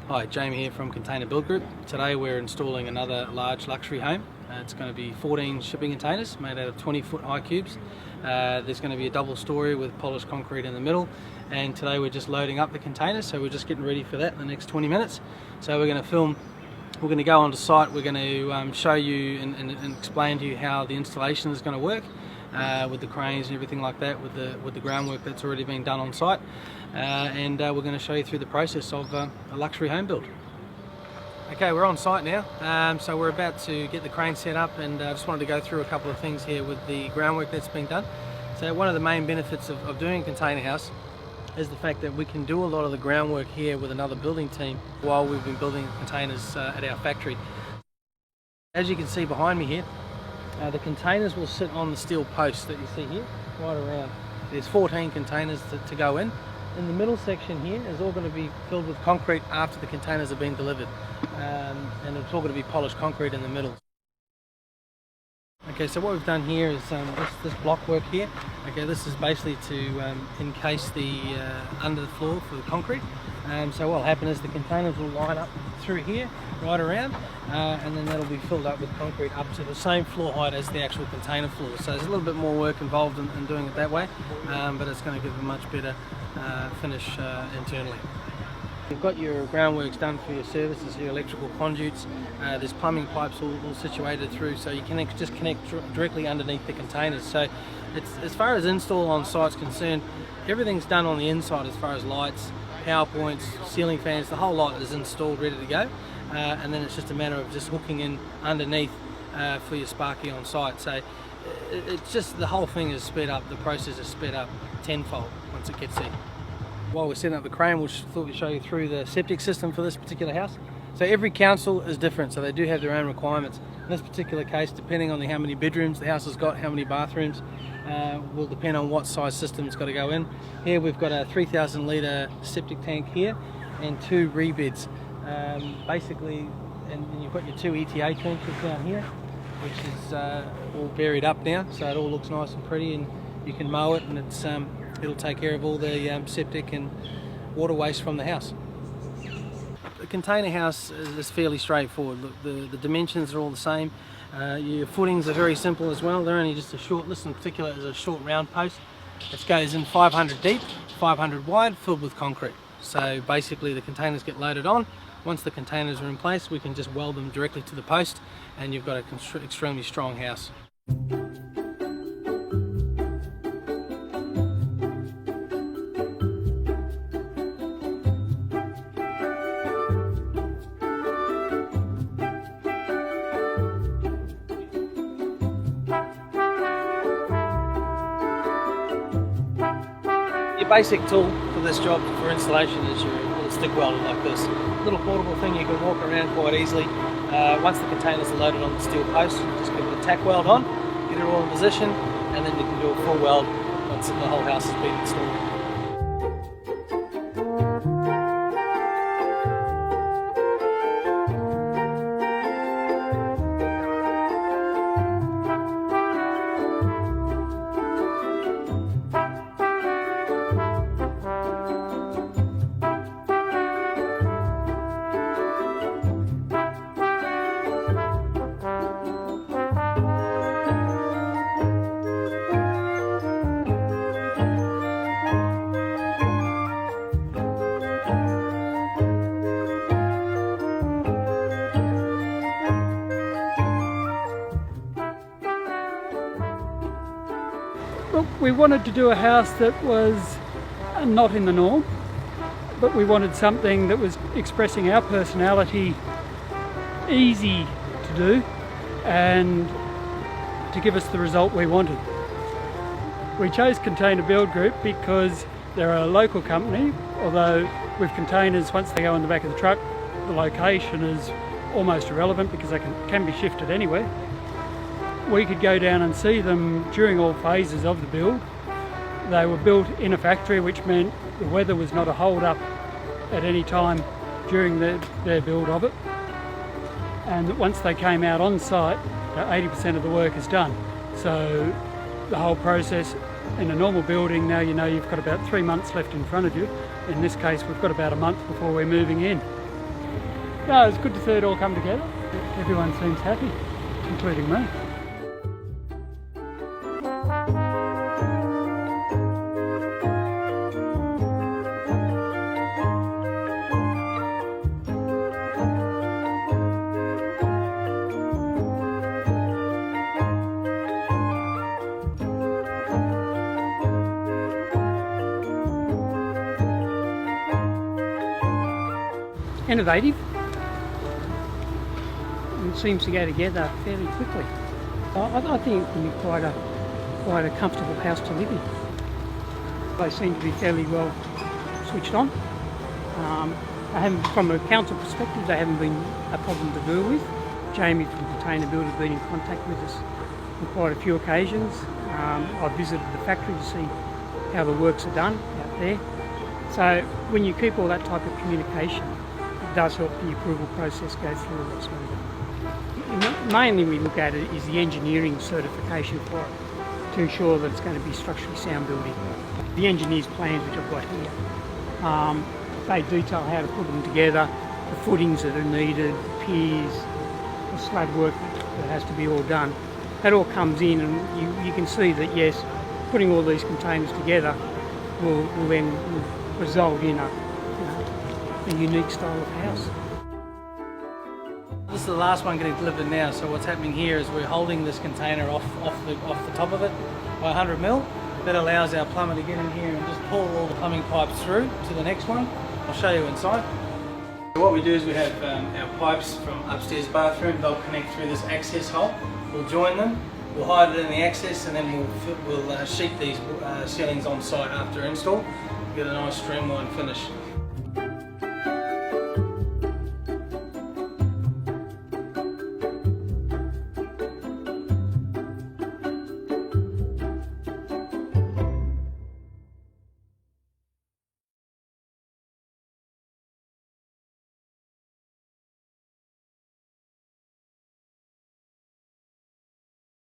Hi, Jamie here from Container Build Group. Today we're installing another large luxury home. It's going to be 14 shipping containers made out of 20-foot high cubes. There's going to be a double story with polished concrete in the middle, and today we're just loading up the containers, so we're just getting ready for that in the next 20 minutes. So we're going to film, we're going to go onto site, we're going to show you and explain to you how the installation is going to work. With the cranes and everything like that, with the groundwork that's already been done on site, and we're going to show you through the process of a luxury home build. Okay, we're on site now, so we're about to get the crane set up, and I just wanted to go through a couple of things here with the groundwork that's been done. So one of the main benefits of doing a container house is the fact that we can do a lot of the groundwork here with another building team while we've been building containers at our factory. As you can see behind me here, the containers will sit on the steel posts that you see here, right around. There's 14 containers to go in. In the middle section here is all going to be filled with concrete after the containers have been delivered. And it's all going to be polished concrete in the middle. Okay, so what we've done here is this block work here. Okay, this is basically to encase the under the floor for the concrete. So what will happen is the containers will line up through here, right around, and then that'll be filled up with concrete up to the same floor height as the actual container floor. So there's a little bit more work involved in doing it that way, but it's going to give a much better finish internally. You've got your groundworks done for your services, your electrical conduits. There's plumbing pipes all situated through, so you can just connect directly underneath the containers. So it's, as far as install on site's concerned, everything's done on the inside as far as lights, power points, ceiling fans, the whole lot is installed ready to go, and then it's just a matter of just hooking in underneath for your sparky on site. So it's just, the whole thing is sped up, the process is sped up tenfold once it gets there. While we're setting up the crane, we thought we'd show you through the septic system for this particular house. So every council is different, so they do have their own requirements. In this particular case, depending on how many bedrooms the house has got, how many bathrooms, will depend on what size system it's got to go in. Here we've got a 3,000 litre septic tank here and 2 rebeds. Basically, and you've got your 2 ETA trenches down here, which is all buried up now, so it all looks nice and pretty, and you can mow it, and it'll take care of all the septic and water waste from the house. The container house is fairly straightforward. Look, the dimensions are all the same. Your footings are very simple as well. They're only just a short, this in particular is a short round post. It goes in 500 deep, 500 wide, filled with concrete. So basically the containers get loaded on. Once the containers are in place, we can just weld them directly to the post, and you've got an extremely strong house. Your basic tool for this job for installation is your little stick welder like this. Little portable thing you can walk around quite easily. Once the containers are loaded on the steel post, you just give it a tack weld on, get it all in position, and then you can do a full weld once the whole house has been installed. We wanted to do a house that was not in the norm, but we wanted something that was expressing our personality, easy to do, and to give us the result we wanted. We chose Container Build Group because they're a local company, although with containers, once they go in the back of the truck, the location is almost irrelevant because they can be shifted anywhere. We could go down and see them during all phases of the build. They were built in a factory, which meant the weather was not a hold up at any time during their build of it. And once they came out on site, 80% of the work is done. So the whole process in a normal building, now you know you've got about 3 months left in front of you. In this case, we've got about a month before we're moving in. No, it's good to see it all come together. Everyone seems happy, including me. Innovative. It seems to go together fairly quickly. I think it can be quite a comfortable house to live in. They seem to be fairly well switched on. From a council perspective, they haven't been a problem to deal with. Jamie from Container Build has been in contact with us on quite a few occasions. I've visited the factory to see how the works are done out there. So when you keep all that type of communication, it does help the approval process go through a lot smoother. Mainly we look at it is the engineering certification for it to ensure that it's going to be structurally sound building. The engineer's plans, which I've got here, they detail how to put them together, the footings that are needed, the piers, the slab work that has to be all done. That all comes in and you can see that yes, putting all these containers together will then result in a unique style of house. This is the last one getting delivered now, so what's happening here is we're holding this container off the top of it by 100 mil. That allows our plumber to get in here and just pull all the plumbing pipes through to the next one. I'll show you inside. So what we do is we have our pipes from upstairs bathroom. They'll connect through this access hole. We'll join them, we'll hide it in the access, and then we'll sheet these ceilings on site after install. Get a nice streamlined finish.